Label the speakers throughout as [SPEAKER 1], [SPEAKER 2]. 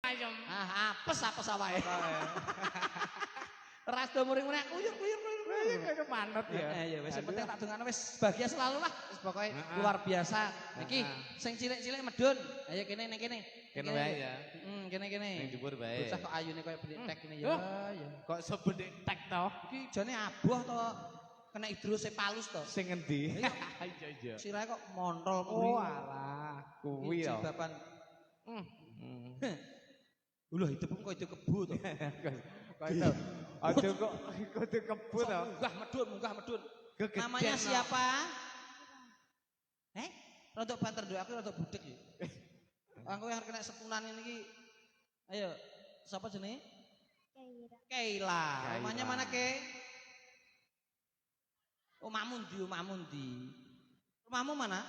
[SPEAKER 1] Ayam.
[SPEAKER 2] Apes awae. Ras do muring-muring kuyur.
[SPEAKER 1] Kayak manut ya.
[SPEAKER 2] Ya wis penting tak dongakno wis bahagia selalu lah. Wis pokoke luar biasa. Iki sing cilik-cilik medun. Ayo kene ning kene.
[SPEAKER 1] Kene wae ya.
[SPEAKER 2] Kene.
[SPEAKER 1] Ning dhuwur bae.
[SPEAKER 2] Bocah kok ayune koyo bendik kene ya.
[SPEAKER 1] Kok sebendik tek to?
[SPEAKER 2] Iki jane aboh to kena hidrosepalus to.
[SPEAKER 1] Sing ngendi? Iya.
[SPEAKER 2] Sirahe kok montol
[SPEAKER 1] Oh alah, kuwi ya.
[SPEAKER 2] Jilbaban. Lho hidupmu kok itu kebu to.
[SPEAKER 1] Kok itu. Aduh kok kudu kebut to.
[SPEAKER 2] Munggah medun. Namanya siapa? Rodok banter do aku rodok budek ya. Aku yang kena sepunan ini ki. Ayo, siapa jenenge? Keila. Rumahnya mana, Ke? Omahmu ndi? Rumahmu mana?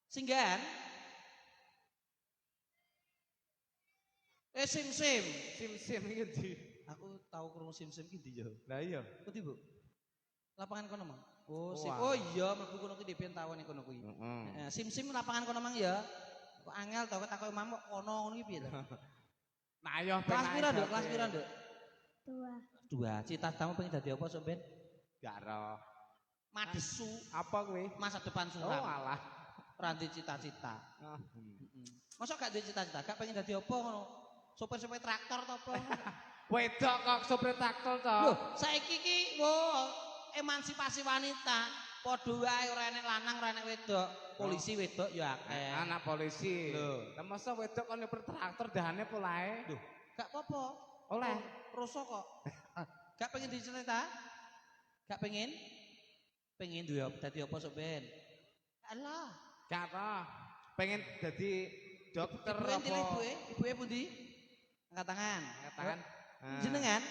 [SPEAKER 2] Singgahan? Sim.
[SPEAKER 1] Sim iki ndi?
[SPEAKER 2] Aku tahu krungu sim ki ndi ya.
[SPEAKER 1] Lah iya.
[SPEAKER 2] Pundi, Bu? Lapangan kono, Mang. Oh, sim.
[SPEAKER 1] Wah.
[SPEAKER 2] Oh iya, mlebu kono ki dhewe tawon kono kuwi.
[SPEAKER 1] Heeh.
[SPEAKER 2] Sim lapangan kono, Mang ya. Kok angel to kok takoki Mam kok kono ngono ki piye to?
[SPEAKER 1] Nah ayo
[SPEAKER 2] Kelas pira, Nduk? Kelas pira, Nduk?
[SPEAKER 3] 2.
[SPEAKER 2] 2. Cita-citamu pengen dadi apa, Sok Ben?
[SPEAKER 1] Gak roh.
[SPEAKER 2] Madesu,
[SPEAKER 1] Apa kuwi?
[SPEAKER 2] masa depan
[SPEAKER 1] Oh
[SPEAKER 2] suram.
[SPEAKER 1] alah.
[SPEAKER 2] Ora ndek cita-cita. Masa gak ndek cita-cita? Gak pengen dadi apa ngono? Sopir-sopir traktor to apa?
[SPEAKER 1] Wedok kok sopir traktor to.
[SPEAKER 2] Loh, saiki ki emansipasi wanita. Padha wae ora enek lanang, ora enek wedok. Polisi wedok ya akeh.
[SPEAKER 1] Anak polisi.
[SPEAKER 2] Lho.
[SPEAKER 1] Lah masa wedok kon nyopir traktor dahane polae.
[SPEAKER 2] Loh, gak apa-apa.
[SPEAKER 1] Oleh.
[SPEAKER 2] Rasa kok. Gak pengen dicita? Gak pengen? Pengen duwe dadi apa sok Ben? Alah.
[SPEAKER 1] Gak roh. Pengen dadi dokter
[SPEAKER 2] Ibuke pundi? Angkat tangan.
[SPEAKER 1] Angkat tangan.
[SPEAKER 2] Jenengan?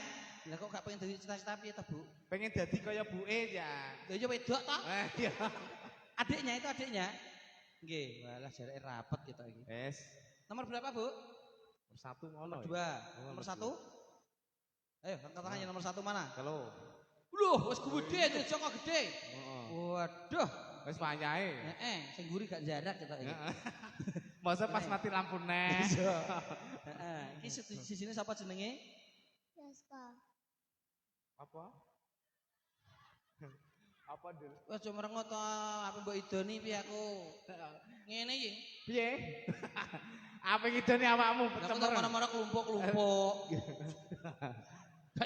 [SPEAKER 2] Lah kok gak pengen dadi cita-cita piye to, Bu?
[SPEAKER 1] Pengen dadi kaya buke ya.
[SPEAKER 2] Lha ya wedok to?
[SPEAKER 1] Iya.
[SPEAKER 2] Adiknya itu adiknya. Nggih, walah jareke rapet kita iki.
[SPEAKER 1] Wes.
[SPEAKER 2] Nomor berapa, Bu?
[SPEAKER 1] Nomor 1 ngono.
[SPEAKER 2] Nomor 2. Nomor 1? Ayo, angkat tangannya nomor 1 mana?
[SPEAKER 1] Halo.
[SPEAKER 2] Loh, wis gede, itu kok gede.
[SPEAKER 1] Heeh.
[SPEAKER 2] Waduh.
[SPEAKER 1] Wes panyae.
[SPEAKER 2] Sing guri gak jarak kita iki.
[SPEAKER 1] Masa pas mati lampu neh.
[SPEAKER 2] Heeh. Iki sisine sapa jenenge?
[SPEAKER 3] Yaska.
[SPEAKER 1] Apa? Apa dul?
[SPEAKER 2] Wes aja merengut to, apa mbok idoni piye aku. Ngene iki.
[SPEAKER 1] Piye? Apa ngidoni awakmu
[SPEAKER 2] Aku tak
[SPEAKER 1] cemer?
[SPEAKER 2] mana-mana kelumpuk-kelumpuk.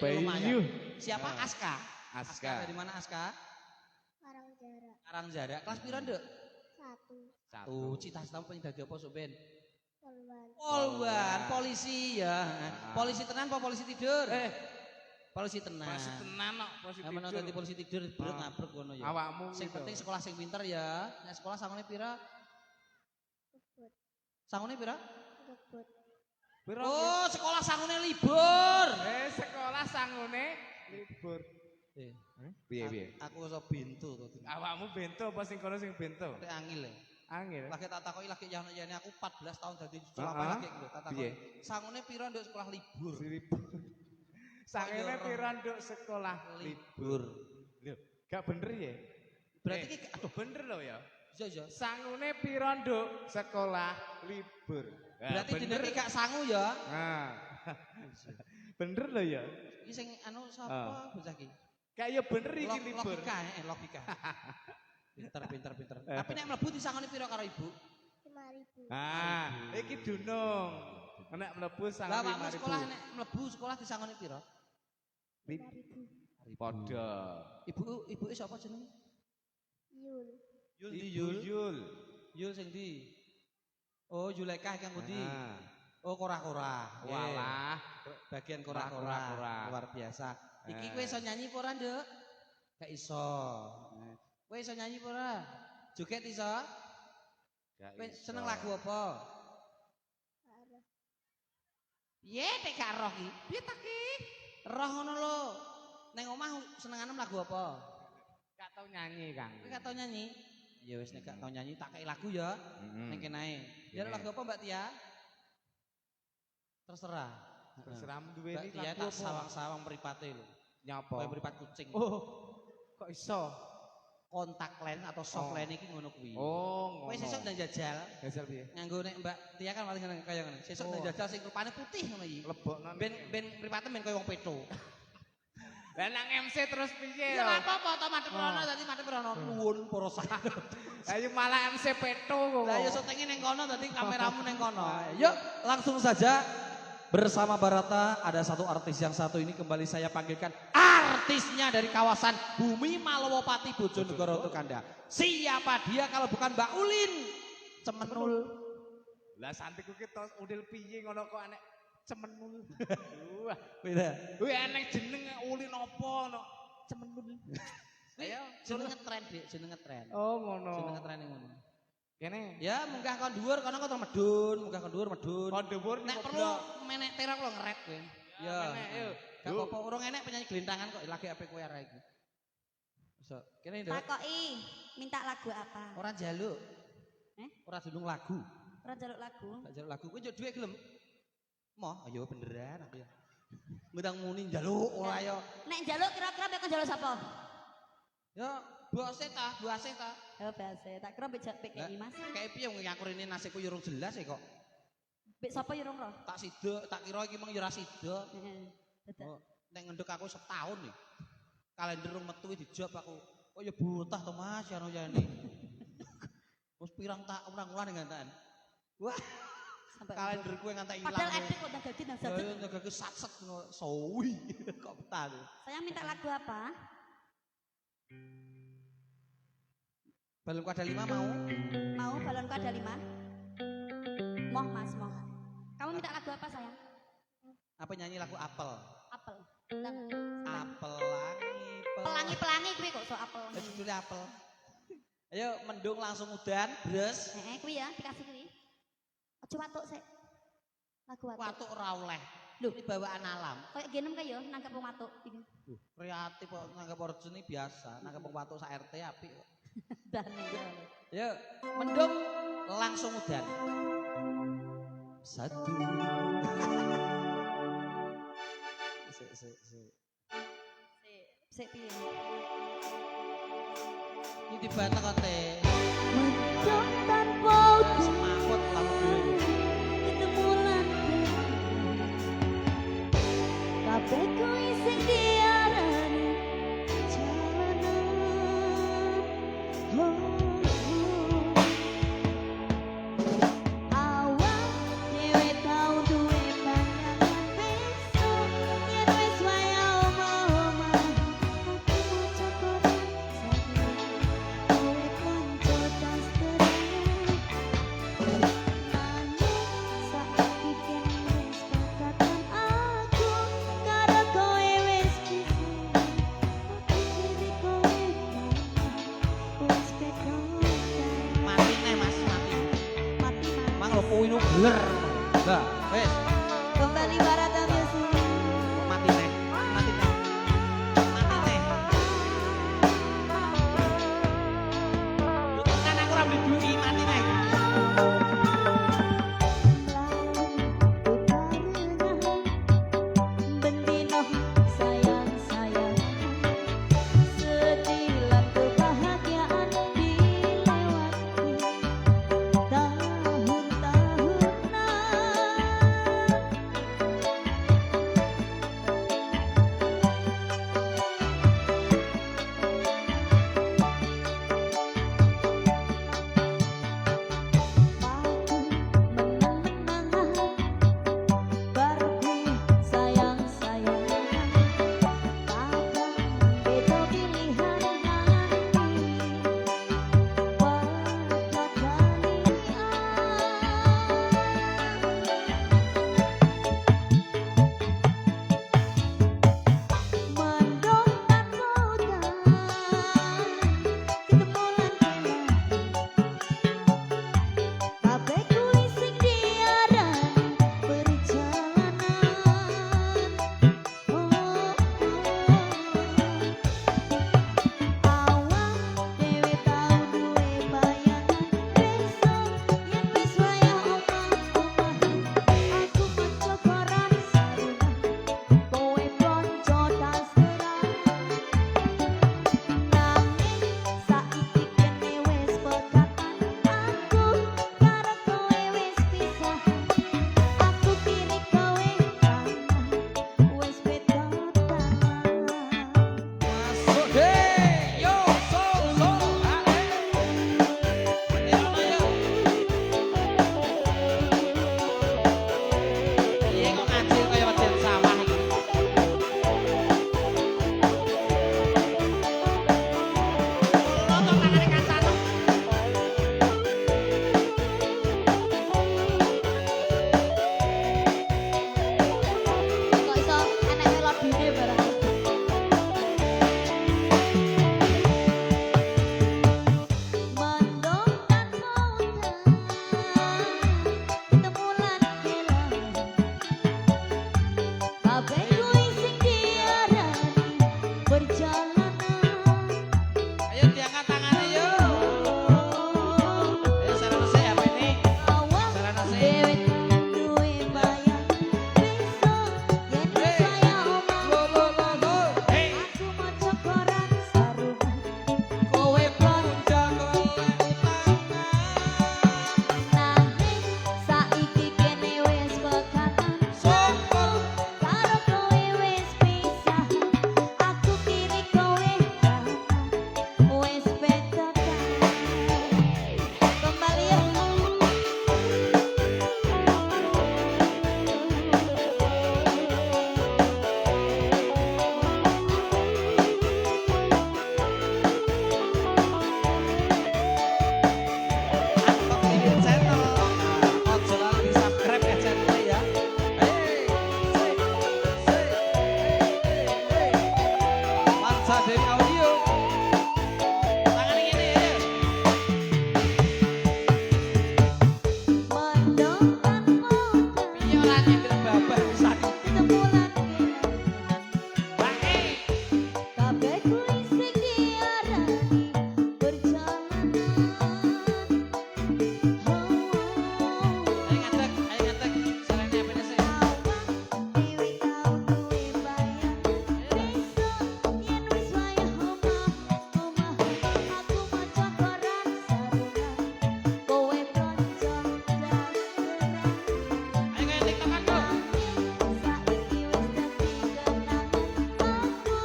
[SPEAKER 1] Bayu.
[SPEAKER 2] Siapa? Aska.
[SPEAKER 1] Aska.
[SPEAKER 2] Dari mana Aska?
[SPEAKER 3] Karang jarak.
[SPEAKER 2] Karangjara. Kelas pira, Nduk?
[SPEAKER 3] 1.
[SPEAKER 2] Cita-citamu pengen dadi apa, Sok Ben?
[SPEAKER 3] Polwan.
[SPEAKER 2] Polisi ya. Polisi tenan apa polisi tidur? Polisi tenan.
[SPEAKER 1] Polisi tenan kok, polisi
[SPEAKER 2] Amun
[SPEAKER 1] tidur.
[SPEAKER 2] dadi polisi tidur brek ngabrek ngono ya.
[SPEAKER 1] Awakmu
[SPEAKER 2] Sing
[SPEAKER 1] gitu.
[SPEAKER 2] penting sekolah sing pinter ya. Nek sekolah sangone pira?
[SPEAKER 3] Kebut.
[SPEAKER 2] Sangone pira?
[SPEAKER 3] Kebut.
[SPEAKER 1] Piro?
[SPEAKER 2] Oh, sekolah sangone libur.
[SPEAKER 1] Sekolah sangune libur. Piye?
[SPEAKER 2] Aku iso bintu to.
[SPEAKER 1] Awakmu bento apa sing kono sing bento?
[SPEAKER 2] Tek angil e.
[SPEAKER 1] Angel.
[SPEAKER 2] Lagi tak takoki lagi yana aku 14 tahun dadi selama lagi lho tak takoki. Sangune pira nduk sekolah libur?
[SPEAKER 1] Libur. Sangene pira nduk sekolah libur? Lho, gak bener ya?
[SPEAKER 2] Berarti iki
[SPEAKER 1] aduh bener lho ya.
[SPEAKER 2] iya.
[SPEAKER 1] Sangune pira nduk sekolah libur?
[SPEAKER 2] Berarti dina iki gak sangu ya.
[SPEAKER 1] Nah. Bener lho ya.
[SPEAKER 2] Iki sing anu sapa bocah iki?
[SPEAKER 1] Kayak bener iki libur.
[SPEAKER 2] Logika. Pinter. Tapi nek mlebu disangoni pira karo ibu?
[SPEAKER 3] 5.000.
[SPEAKER 1] Ah, iki dunung. Nek mlebu sang 5.000.
[SPEAKER 2] Lah awakmu sekolah nek mlebu sekolah disangoni pira?
[SPEAKER 3] 5.000.
[SPEAKER 1] Padha.
[SPEAKER 2] Ibuke sapa jenenge?
[SPEAKER 3] Yul.
[SPEAKER 1] Yul.
[SPEAKER 2] Sing ndi? Oh, Yulekah kang pundi?
[SPEAKER 1] Ah.
[SPEAKER 2] Oh, kora-kora.
[SPEAKER 1] Walah,
[SPEAKER 2] Bagian kora-kora. Luar biasa. Iki kowe iso nyanyi apa ora, Nduk? Gak iso. Kowe iso nyanyi apa ora? Joget iso? Kowe seneng lagu apa?
[SPEAKER 3] Arah.
[SPEAKER 2] Piye tek gak roh iki? Piye tak ki? Roh ngono lho. Ning omah senengane lagu apa?
[SPEAKER 1] gak tau nyanyi, Kang.
[SPEAKER 2] Kowe gak tau nyanyi? Ya wis nek gak tau nyanyi tak kei lagu ya. Ning kenae. Ya lagu apa Mbak Tia? Terserah.
[SPEAKER 1] Terserah duwe
[SPEAKER 2] Mbak
[SPEAKER 1] iki
[SPEAKER 2] Tia
[SPEAKER 1] lagu
[SPEAKER 2] tak
[SPEAKER 1] apa?
[SPEAKER 2] sawang-sawang mripate lho.
[SPEAKER 1] Nyapa?
[SPEAKER 2] Kowe mripat kucing.
[SPEAKER 1] Oh, kok iso?
[SPEAKER 2] kontak lens atau soft lens iki ngono kuwi.
[SPEAKER 1] Oh, ngono.
[SPEAKER 2] Kowe sesuk ndang jajal.
[SPEAKER 1] Jajal piye?
[SPEAKER 2] Nganggo nek Mbak Tia kan paling seneng kaya ngene. Sesuk ndang jajal sing rupane putih ngono iki.
[SPEAKER 1] Lebokno.
[SPEAKER 2] Ben mripate men kaya wong peto.
[SPEAKER 1] Lah nang MC terus piye
[SPEAKER 2] Ya
[SPEAKER 1] yo?
[SPEAKER 2] apa-apa to madhep rono dadi madhep rono nuwun para sahabat.
[SPEAKER 1] Ayo malah MC peto kok.
[SPEAKER 2] Lah ya syutinge ning kono dadi kameramu ning kono. Yuk langsung saja bersama Barata ada satu artis yang satu ini kembali saya panggilkan artisnya dari kawasan Bumi Malowopati Bojonegoro untuk Anda. Siapa dia kalau bukan Mbak Ulin Cemenul.
[SPEAKER 1] Lah santiku ki tos udil piye ngono kok anek Cemenul. Wah,
[SPEAKER 2] Beda.
[SPEAKER 1] kuwi enek jeneng Ulin apa ngono. Cemenul.
[SPEAKER 2] Ayo jenenge tren, Dik, jenenge tren.
[SPEAKER 1] Oh, ngono.
[SPEAKER 2] Jenenge tren ngono.
[SPEAKER 1] Kene.
[SPEAKER 2] Ya munggah kon dhuwur kono kok medun, munggah kon dhuwur medun.
[SPEAKER 1] Kon dhuwur
[SPEAKER 2] Nek perlu menek terong lo ngeret kowe. Ya.
[SPEAKER 1] menek, yuk.
[SPEAKER 2] Gak apa-apa urung enek penyanyi gelintangan kok lagi apik kowe arek iki. So, kene Nduk.
[SPEAKER 3] Takoki, minta lagu apa?
[SPEAKER 2] Ora njaluk. Ora dunung lagu.
[SPEAKER 3] Ora njaluk lagu.
[SPEAKER 2] Gak njaluk lagu. Kowe njuk dhuwit gelem? Moh, ayo beneran aku ya. Ngundang muni njaluk ora ya.
[SPEAKER 3] Nek njaluk kira-kira mbek njaluk sapa?
[SPEAKER 2] Ya, bose ta, buase ta.
[SPEAKER 3] Oh, bahasa. Tak kira mbek PKI Mas.
[SPEAKER 2] Kayak piye wong nyakur ini nasibku yo urung jelas ya kok.
[SPEAKER 3] Mbek sapa yo roh?
[SPEAKER 2] Tak sida, tak kira iki mung yo ora sida.
[SPEAKER 3] Heeh.
[SPEAKER 2] Oh, nek ngenduk aku setahun nih. Kalender rung metu dijob aku. Kok ya butah to Mas ya ini. Wis pirang tak ora ngulan ngantakan. Wah,
[SPEAKER 3] Sampai
[SPEAKER 2] kalender kowe ngantek ilang.
[SPEAKER 3] padahal edit kok nang gagi nang
[SPEAKER 2] Ya
[SPEAKER 3] sajak.
[SPEAKER 2] yo negake satset ngono sawi. Kok betah tuh.
[SPEAKER 3] Saya minta lagu apa?
[SPEAKER 2] Balonku ada 5 mau.
[SPEAKER 3] Mau balonku ada 5. Moh Mas, moh. Kamu minta lagu apa sayang?
[SPEAKER 2] Apa nyanyi lagu apel?
[SPEAKER 3] Apel.
[SPEAKER 2] Apel langi.
[SPEAKER 3] Pelangi-pelangi kuwi kok so apel.
[SPEAKER 2] Judulnya apel. Ayo mendung langsung udan, bres.
[SPEAKER 3] Kuwi ya dikasih kuwi. Aja watuk sik. Lagu watuk.
[SPEAKER 2] Watuk ora oleh.
[SPEAKER 3] Lho,
[SPEAKER 2] ini bawaan alam.
[SPEAKER 3] Kayak genem kae yo nanggap wong watuk iki.
[SPEAKER 2] Kreatif kok nanggap origin ini biasa, nanggap wong watuk sak RT apik kok.
[SPEAKER 3] Dane.
[SPEAKER 2] Yo, mendung langsung udan. Satu.
[SPEAKER 3] Sik piye?
[SPEAKER 2] Ini dibantek kok teh.
[SPEAKER 3] Mendung tanpa
[SPEAKER 2] Semaput lalu dhewe.
[SPEAKER 3] ketemu lan kabeh kuwi sing diarani jalanan. Awak dhewe tau duwe pandangan beso yen wis waya omah-omah aku coba kowe kanca tas terang nanging saiki kene wis pekatan aku karo kowe wis bisa diri kowe wis pekatan
[SPEAKER 2] Mati neh Mas, mati.
[SPEAKER 3] mati
[SPEAKER 2] Mang lho kuwi nu beler. Lah, wis.
[SPEAKER 3] kembali Barata Music.
[SPEAKER 2] Mati neh. Mati neh. Mati neh. Lu tekan aku ora beli duit mati neh.
[SPEAKER 3] Bendino sayang-sayang sedih lan kebahagiaan dilewati tahun-tahunan
[SPEAKER 2] ora nyembil babah pisan.
[SPEAKER 3] Tetemulan
[SPEAKER 2] Bae.
[SPEAKER 3] kabeh kuwi sing diarani perjalanan.
[SPEAKER 2] Ayo ngadeg, salene apene sih?
[SPEAKER 3] Dewi kau duwe bayang besok yen wis wayah omah aku maca koran sarungan kowe kanca dalan
[SPEAKER 2] Ayo kayak tiktokan tuh.
[SPEAKER 3] saiki wis dadi kenangan aku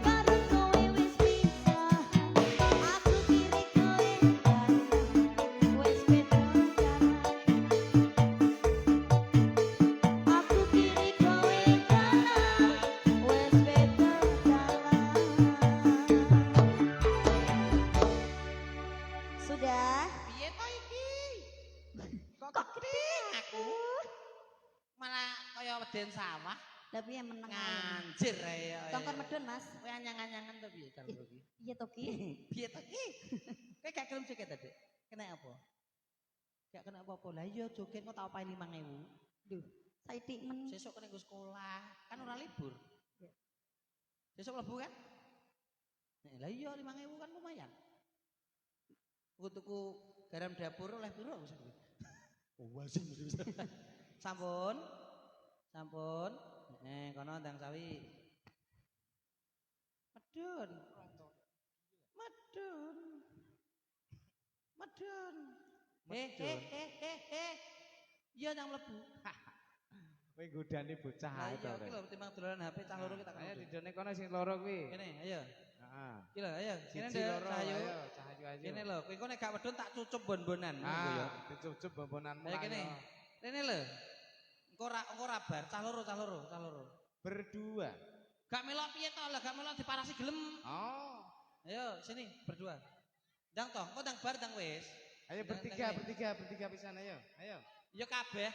[SPEAKER 3] karo kowe wis pisahan aku kiri kowe kanan wis beda jalan aku kiri kowe kanan wis beda jalan. Sudah?
[SPEAKER 2] Piye to iki? Kok gede aku? Malah kaya weden sawah.
[SPEAKER 3] Lah piye meneng ae.
[SPEAKER 2] Nganjir ae.
[SPEAKER 3] Tongkon medun, Mas.
[SPEAKER 2] Kowe anyang-anyangan to piye karo iki?
[SPEAKER 3] Iya to Ki?
[SPEAKER 2] Piye to iki? Kowe gak gelem joget Dik? Kena apa? Gak kena apa-apa. Lah iya joget kok tak opahi 5.000.
[SPEAKER 3] Duh, saiki men.
[SPEAKER 2] Sesuk kena nggo sekolah, kan ora libur. Sesuk lebu kan? Lah iya 5.000 kan lumayan. Tuku garam dapur oleh piro wis kuwi. Oh, wasi mesti. Sampun. Sampun. Kono ndang sawi. Medun. Medun. Medun. Iya nang mlebu.
[SPEAKER 1] Kowe godani bocah
[SPEAKER 2] Lah
[SPEAKER 1] ae
[SPEAKER 2] iya
[SPEAKER 1] to.
[SPEAKER 2] iki lho timbang dolanan HP cah loro kita
[SPEAKER 1] Ayo
[SPEAKER 2] kan.
[SPEAKER 1] didone kono sing loro kuwi.
[SPEAKER 2] Kene ayo.
[SPEAKER 1] Heeh.
[SPEAKER 2] Iki lho ayo. Kene
[SPEAKER 1] Siji
[SPEAKER 2] Ndek,
[SPEAKER 1] loro
[SPEAKER 2] Cahayu.
[SPEAKER 1] ayo Cahayu ayo.
[SPEAKER 2] Kene lho, kowe nek gak wedhun tak cucup bon-bonan. Ngono ya.
[SPEAKER 1] Ah, dicucup bombonanmu.
[SPEAKER 2] Ayo kene. Rene lho. Engko ora bar, cah loro.
[SPEAKER 1] Berdua.
[SPEAKER 2] Gak melok piye to? Lah gak melok diparasi gelem.
[SPEAKER 1] Oh.
[SPEAKER 2] Ayo sini berdua. Ndang toh, engko ndang bar ndang wis.
[SPEAKER 1] Ayo
[SPEAKER 2] Ndang
[SPEAKER 1] bertiga pisan ayo. Ayo.
[SPEAKER 2] Ya kabeh.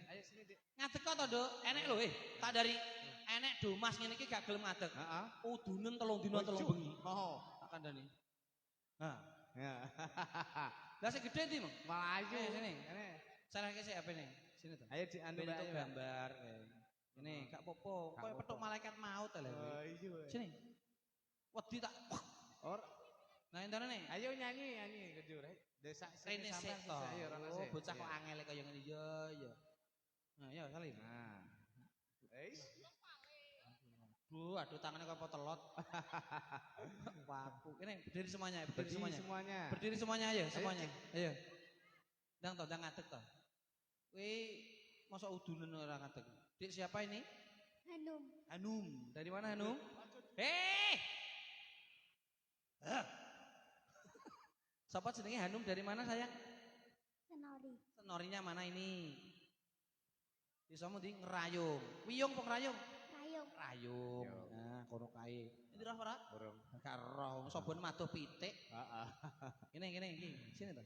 [SPEAKER 1] Ayo sini, Dik.
[SPEAKER 2] Ngadeg kok to, Nduk? Enek lho tak dari enek Dumas ngene iki gak gelem ngadeg.
[SPEAKER 1] Heeh.
[SPEAKER 2] Udunen 3 dina 3 bengi.
[SPEAKER 1] Oh.
[SPEAKER 2] Tak kandhani. Nah,
[SPEAKER 1] Ya.
[SPEAKER 2] lah sing gedhe ndi, Mang?
[SPEAKER 1] Malah ayo
[SPEAKER 2] Sini.
[SPEAKER 1] Kene.
[SPEAKER 2] Sarake sik HP-ne. Sini to.
[SPEAKER 1] Ayo di anu
[SPEAKER 2] Bentuk
[SPEAKER 1] ayo.
[SPEAKER 2] gambar. Ini gak popo,
[SPEAKER 1] Gak
[SPEAKER 2] koyo
[SPEAKER 1] apa-apa.
[SPEAKER 2] petuk malaikat maut ta lho.
[SPEAKER 1] Oh, iya.
[SPEAKER 2] Sini. Wedi tak.
[SPEAKER 1] Or,
[SPEAKER 2] Nah, entane nih.
[SPEAKER 1] ayo nyanyi kejur. Desa
[SPEAKER 2] Rene sik to.
[SPEAKER 1] Ayo rono
[SPEAKER 2] Oh,
[SPEAKER 1] sik.
[SPEAKER 2] bocah kok
[SPEAKER 1] Iya.
[SPEAKER 2] angel kaya ngene. Iya. Nah, ya salim.
[SPEAKER 1] Nah. Eis.
[SPEAKER 2] Aduh tangannya kok telot. Waku. Ini berdiri semuanya,
[SPEAKER 1] Berdiri semuanya.
[SPEAKER 2] Berdiri semuanya ayo, semuanya. Ayo. Ndang ngadeg to. Kowe masa udunen ora ngadeg. Dik siapa ini? Hanum. Dari mana Hanum? Siapa jenenge Hanum dari mana sayang? Senorinya mana ini? Bisamu di ngerayung. Wiyung apa ngerayung? Rayung. Nah, kono kae. Ini roh ora?
[SPEAKER 1] Burung.
[SPEAKER 2] Gak roh, sobon madoh pitik.
[SPEAKER 1] Heeh.
[SPEAKER 2] Ini iki. Sini to.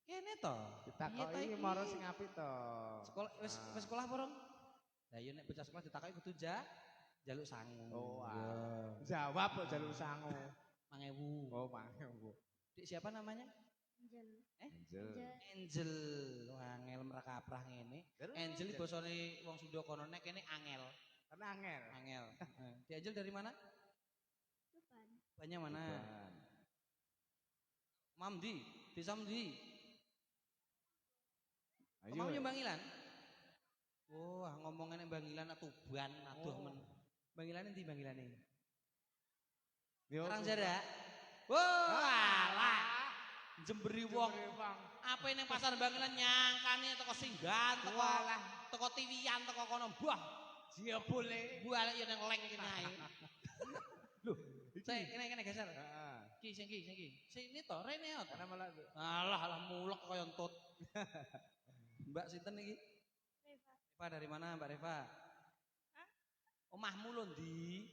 [SPEAKER 2] Kene to.
[SPEAKER 1] Ditakoki maro sing apik to.
[SPEAKER 2] Sekolah wis sekolah apa, Rong? Lah iya nek bocah sekolah ditakoki kudu jaluk sangu.
[SPEAKER 1] Oh,
[SPEAKER 2] iya.
[SPEAKER 1] Jawab kok jaluk sangu.
[SPEAKER 2] 5.000.
[SPEAKER 1] Oh, mangewu.
[SPEAKER 2] Dik siapa namanya? Angel. Angel merakaprah ngene. Angel iki basane wong Sunda kono nek kene angel.
[SPEAKER 1] Karena angel.
[SPEAKER 2] Di Angel dari mana? Banyak mana? Mamdi, desa Mamdi. Kamu yang Bangilan? Wah, ngomongin Bangilan Tuban, aduh men. Bangilan endi Bangilane? Karangjarak. Wah, alah. Jemberi wong. Apa ning pasar Bangilan nyangkane teko Singgan, teko Tiwian, teko kono mbah.
[SPEAKER 1] Dia boleh.
[SPEAKER 2] Buale ya nang leng kene ae. Loh, kene geser.
[SPEAKER 1] Heeh.
[SPEAKER 2] Sing ini to, rene to.
[SPEAKER 1] Karena malah
[SPEAKER 2] Alah mulek kaya entut. Mbak sinten iki? Reva dari mana Mbak Reva? Hah? Omahmu lho ndi?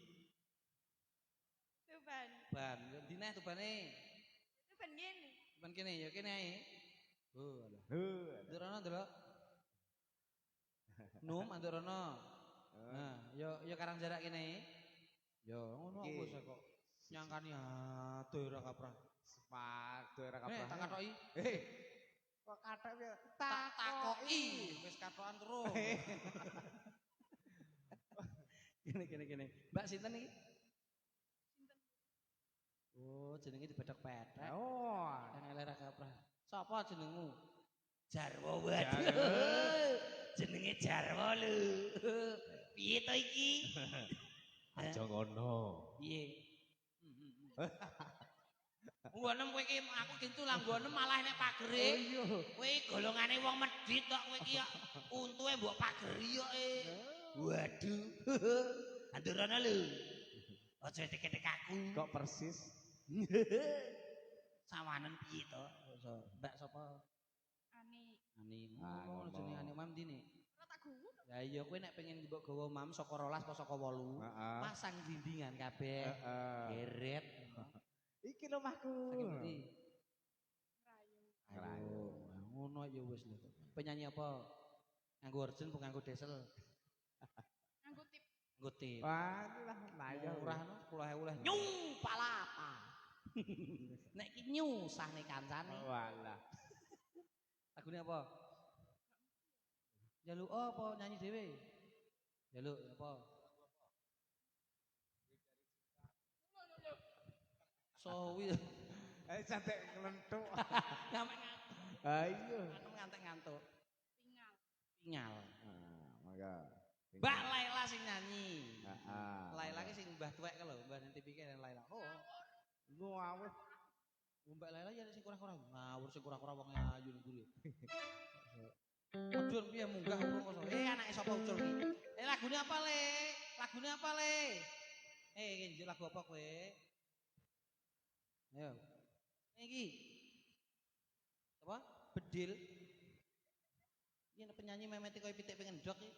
[SPEAKER 4] Tuban.
[SPEAKER 2] Ban, ndi neh tubane?
[SPEAKER 4] Tuban ngene.
[SPEAKER 2] Tuban kene ya kene ae. Oh, alah. Ndurono ndelok. Num andorono. Nah, yo Karangjarak kene. Yo ngono apa sih kok nyangkani aduh ora kaprah.
[SPEAKER 1] Sepak, ora
[SPEAKER 2] Tak
[SPEAKER 1] kaprah.
[SPEAKER 2] katoki.
[SPEAKER 1] Kok kathek piye?
[SPEAKER 2] Tak takoki, wis katokan terus. Gini. Mbak sinten iki? Oh, jenenge dibedhok-bedhek.
[SPEAKER 1] Oh.
[SPEAKER 2] Yang elek ra kaprah. Sapa jenengmu? Jarwo waduh. Jenenge Jarwo lho. Piye to iki?
[SPEAKER 1] Aja ngono.
[SPEAKER 2] Piye? Nggonem kowe iki aku kintulang nggonem malah nek pagere. Kowe golongane wong medhit kok kowe iki untuke mbok pageri kok e. Waduh. Andurana lho. Aja tek-tek aku.
[SPEAKER 1] Kok persis?
[SPEAKER 2] Sawanen piye to? Mbak sapa?
[SPEAKER 4] Ani.
[SPEAKER 2] Ani.
[SPEAKER 1] Ah,
[SPEAKER 2] Oh,
[SPEAKER 1] ngono.
[SPEAKER 2] jenenge Ani Mam dine.
[SPEAKER 4] Ora tak guwu.
[SPEAKER 2] Ya iya kowe nek pengen mbok gawa Mam saka 12 apa saka 8,
[SPEAKER 1] Heeh.
[SPEAKER 2] pasang dindingan kabeh.
[SPEAKER 1] Heeh.
[SPEAKER 2] Geret.
[SPEAKER 1] Iki omahku.
[SPEAKER 2] Saking pundi?
[SPEAKER 4] Rayu.
[SPEAKER 2] Ayo, ngono ya wis lho. Penyanyi apa? Nganggo orjen apa nganggo desel?
[SPEAKER 4] Nganggo tip.
[SPEAKER 2] Nganggo tip.
[SPEAKER 1] Wah, lah layang.
[SPEAKER 2] Murah no 10.000 lah. Nyu palapa. Nek iki nyusahne kancane.
[SPEAKER 1] Walah.
[SPEAKER 2] Lagune apa? Jaluk apa nyanyi dhewe? Jaluk apa? Sowi.
[SPEAKER 1] Cantik nglenthuk.
[SPEAKER 2] Nyampe
[SPEAKER 1] Ayo.
[SPEAKER 2] ngantuk-ngantuk.
[SPEAKER 4] Pingal.
[SPEAKER 2] Pingal.
[SPEAKER 1] Maka.
[SPEAKER 2] Mbak Laila sing nyanyi.
[SPEAKER 1] Heeh.
[SPEAKER 2] Laila ki sing mbah tuwek ka lho, mbah nanti pikir Laila. Oh.
[SPEAKER 1] Ngawur.
[SPEAKER 2] Mbak Laila ya sing kurang-kurang ngawur sing kurang-kurang wong ayu ning guri. Modun piye munggah urung kok. Anake sapa ucul ki? Lagune apa, Le? Lagune apa, Le? Iki lagu apa kowe? Ayo. Iki. Apa? Bedil. Iki penyanyi memeti koyo pitik pengen ndok iki.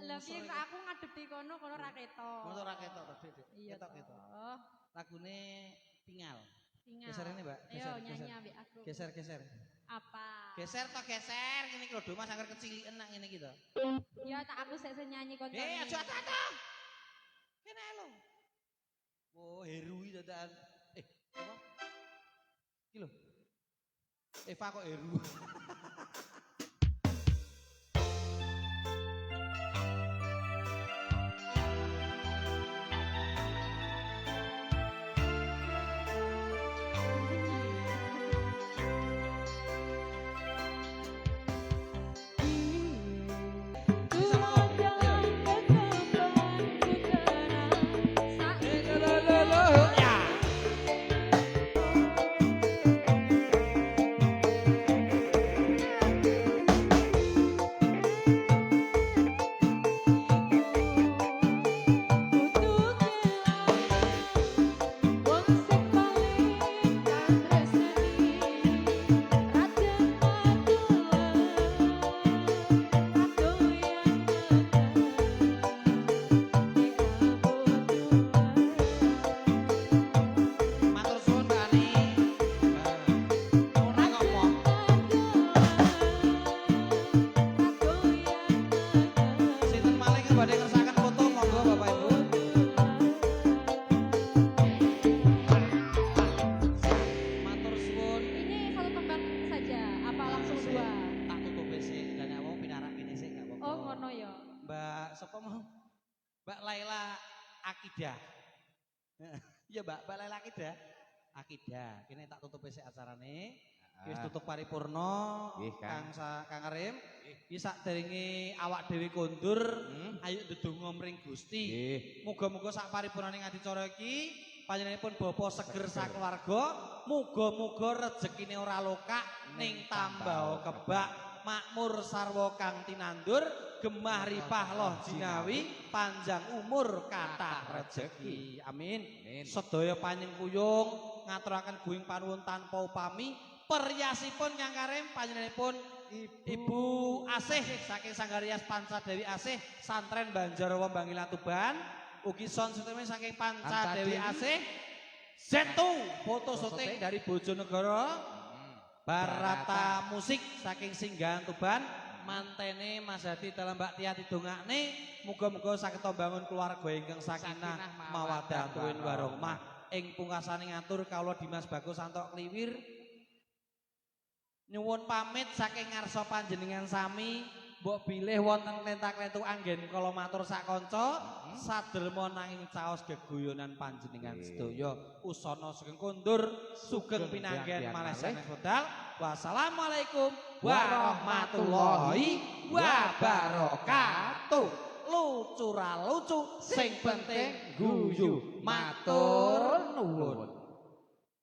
[SPEAKER 3] Lah piye kok aku ngadep di kono ra ketok.
[SPEAKER 2] Motor ra ketok to, Dik.
[SPEAKER 3] Iya.
[SPEAKER 2] Ketok.
[SPEAKER 3] Oh,
[SPEAKER 2] Lagune Pingal.
[SPEAKER 3] tinggal.
[SPEAKER 2] Geser ini, Mbak.
[SPEAKER 3] Ayo nyanyi ambek aku.
[SPEAKER 2] Geser.
[SPEAKER 3] Apa?
[SPEAKER 2] Geser. Ngene iki lho, Do Mas anggar keciliken nak ngene iki to.
[SPEAKER 3] Ya tak aku sik nyanyi kontone.
[SPEAKER 2] Aja ta. Kene lho. Oh, Heru iki dadakan. Apa? Iki lho. Eva kok Heru. Matur suwun Mbak Ani. Ora ngomong. Sinten malih sing badhe ngersakaken foto monggo Bapak Ibu. Matur suwun.
[SPEAKER 3] Ini satu tembang saja, apa langsung dua?
[SPEAKER 2] Tak tutup sik, lan awak pinarak kene sik gak apa-apa.
[SPEAKER 3] Oh, ngono ya.
[SPEAKER 2] Mbak sapa mau? Mbak Laila Akidah. Iya Mbak Laila Akidah. Akidah. Kene tak tutup sik acarane. Wis tutup paripurna
[SPEAKER 1] Nggih, Kang.
[SPEAKER 2] Kang Karim. Iki sakderenge awak dhewe kondur, ayo ndedonga mring Gusti.
[SPEAKER 1] Nggih.
[SPEAKER 2] Muga-muga sak paripurnaning adicara iki panjenenganipun bapa seger sakeluarga, muga-muga rezekine ora lokak ning tambah kebak, makmur sarwa kang tinandur, gemah ripah loh jinawi, panjang umur kathah rezeki. Amin. Sedaya panyengkuyung ngaturaken guing panuwun tanpa upami. Peryasipun Kang Karim panjenenganipun Ibu Asih saking Sanggarias Pancadewi Asih Santren Banjarwa Bangilan Tuban. Ugi son syuting saking Pancadewi Asih. Zetu foto syuting dari Bojonegoro. Barata musik saking Singgahan Tuban. Mantene Mas Hadi dalam Mbak Tia didongakne muga-muga saged bangun keluarga ingkang sakinah mawaddah tuwin warahmah. Ing pungkasaning ngatur kawula Dimas Bagus Santok Kliwir Nyuwun pamit saking ngarsa panjenengan sami, mbok bilih wonten lentak-lentuk anggen kala matur sak kanca, sadelma nanging caos geguyonan panjenengan sedaya. Usana sugeng kondur, sugeng pinanggen malih sanes wedal. Wassalamualaikum warahmatullahi wabarakatuh. Lucu ra lucu, sing penting guyu. Matur nuwun.